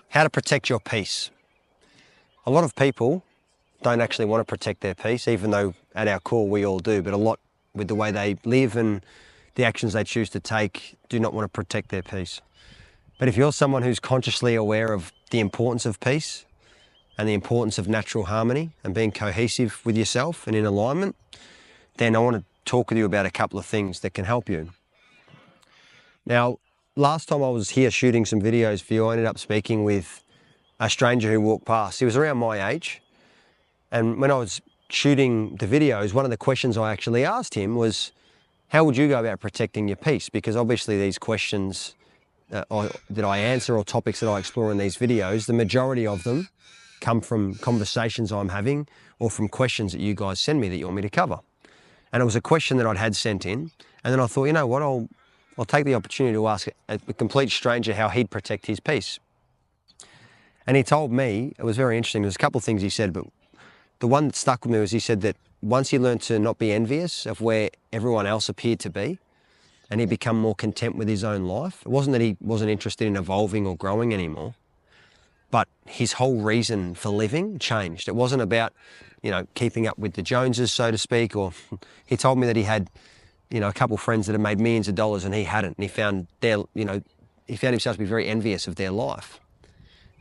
How to protect your peace. A lot of people don't actually want to protect their peace, even though at our core we all do, but a lot with the way they live and the actions they choose to take do not want to protect their peace. But if you're someone who's consciously aware of the importance of peace and the importance of natural harmony and being cohesive with yourself and in alignment, then I want to talk with you about a couple of things that can help you. Now, last time I was here shooting some videos for you, I ended up speaking with a stranger who walked past. He was around my age. And when I was shooting the videos, one of the questions I actually asked him was, how would you go about protecting your peace? Because obviously these questions that I answer or topics that I explore in these videos, the majority of them come from conversations I'm having or from questions that you guys send me that you want me to cover. And it was a question that I'd had sent in. And then I thought, you know what, I'll take the opportunity to ask a complete stranger how he'd protect his peace. And he told me, it was very interesting, there's a couple of things he said, but the one that stuck with me was he said that once he learned to not be envious of where everyone else appeared to be, and he'd become more content with his own life, it wasn't that he wasn't interested in evolving or growing anymore, but his whole reason for living changed. It wasn't about, keeping up with the Joneses, so to speak, or he told me that he had, a couple of friends that had made millions of dollars and he hadn't, and he found he found himself to be very envious of their life.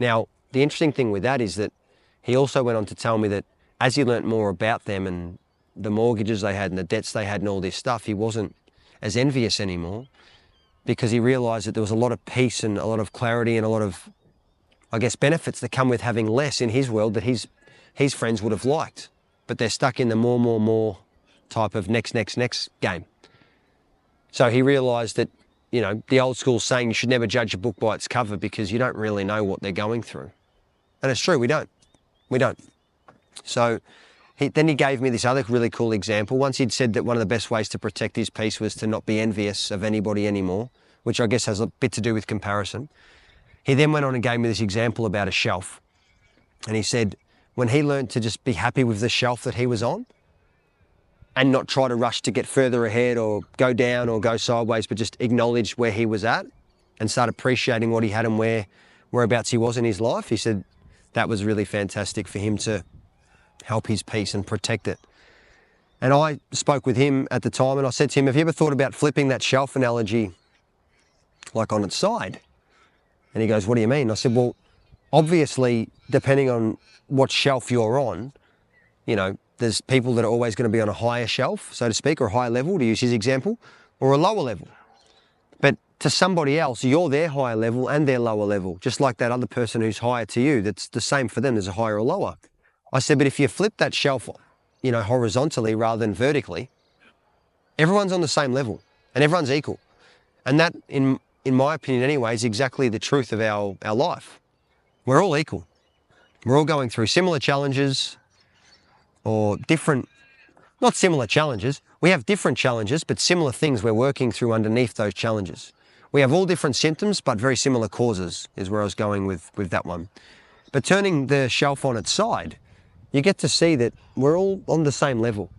Now, the interesting thing with that is that he also went on to tell me that as he learnt more about them and the mortgages they had and the debts they had and all this stuff, he wasn't as envious anymore because he realised that there was a lot of peace and a lot of clarity and a lot of, benefits that come with having less in his world that his friends would have liked. But they're stuck in the more type of next game. So he realised that, the old school saying you should never judge a book by its cover because you don't really know what they're going through. And it's true, we don't. So then he gave me this other really cool example. Once he'd said that one of the best ways to protect his peace was to not be envious of anybody anymore, which I guess has a bit to do with comparison. He then went on and gave me this example about a shelf. And he said when he learned to just be happy with the shelf that he was on and not try to rush to get further ahead or go down or go sideways, but just acknowledge where he was at and start appreciating what he had and whereabouts he was in his life, he said that was really fantastic for him to help his peace and protect it. And I spoke with him at the time and I said to him, have you ever thought about flipping that shelf analogy like on its side? And he goes, what do you mean? I said, well, obviously, depending on what shelf you're on, there's people that are always going to be on a higher shelf, so to speak, or a higher level, to use his example, or a lower level. But to somebody else, you're their higher level and their lower level, just like that other person who's higher to you. That's the same for them, there's a higher or lower. I said, but if you flip that shelf, horizontally rather than vertically, everyone's on the same level and everyone's equal. And that, in my opinion anyway, is exactly the truth of our life. We're all equal. We're all going through similar challenges or not similar challenges. We have different challenges, but similar things we're working through underneath those challenges. We have all different symptoms, but very similar causes is where I was going with that one. But turning the shelf on its side, you get to see that we're all on the same level.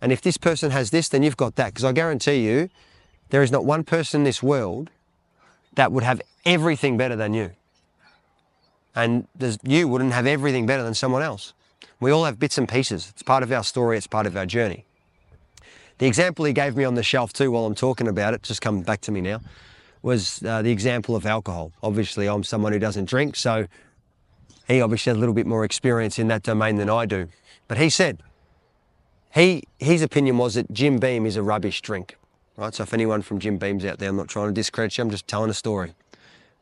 And if this person has this, then you've got that. Because I guarantee you, there is not one person in this world that would have everything better than you. And you wouldn't have everything better than someone else. We all have bits and pieces. It's part of our story, it's part of our journey. The example he gave me on the shelf too, while I'm talking about it, just come back to me now, was the example of alcohol. Obviously, I'm someone who doesn't drink, so he obviously has a little bit more experience in that domain than I do. But he said, his opinion was that Jim Beam is a rubbish drink. Right? So if anyone from Jim Beam's out there, I'm not trying to discredit you, I'm just telling a story.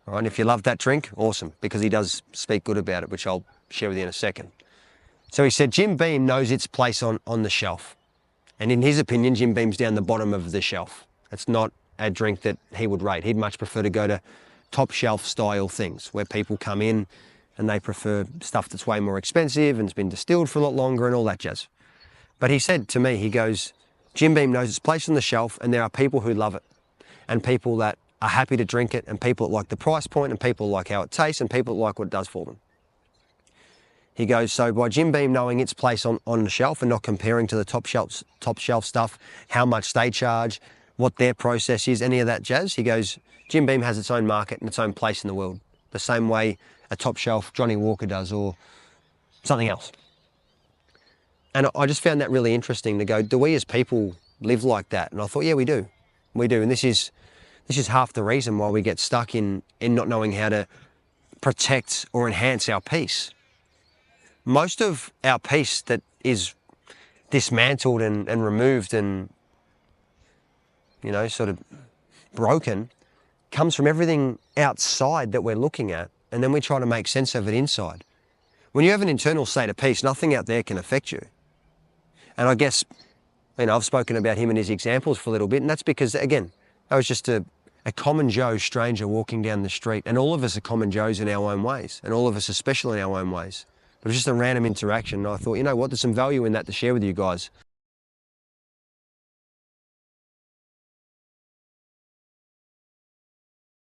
All right? And if you love that drink, awesome, because he does speak good about it, which I'll share with you in a second. So he said Jim Beam knows its place on the shelf. And in his opinion, Jim Beam's down the bottom of the shelf. It's not a drink that he would rate. He'd much prefer to go to top shelf style things where people come in and they prefer stuff that's way more expensive and it's been distilled for a lot longer and all that jazz. But he said to me, he goes, Jim Beam knows its place on the shelf and there are people who love it and people that are happy to drink it and people that like the price point and people that like how it tastes and people that like what it does for them. He goes, so by Jim Beam knowing its place on the shelf and not comparing to the top shelf stuff, how much they charge, what their process is, any of that jazz, he goes, Jim Beam has its own market and its own place in the world. the same way a top shelf Johnny Walker does or something else. And I just found that really interesting to go, do we as people live like that? And I thought, yeah, we do. We do. And this is half the reason why we get stuck in not knowing how to protect or enhance our peace. Most of our peace that is dismantled and removed and, you know, sort of broken comes from everything outside that we're looking at, and then we try to make sense of it inside. When you have an internal state of peace, nothing out there can affect you. And I guess, you know, I've spoken about him and his examples for a little bit, and that's because, again, I was just a common Joe stranger walking down the street, and all of us are common Joes in our own ways, and all of us are special in our own ways. But it was just a random interaction, and I thought, you know what, there's some value in that to share with you guys.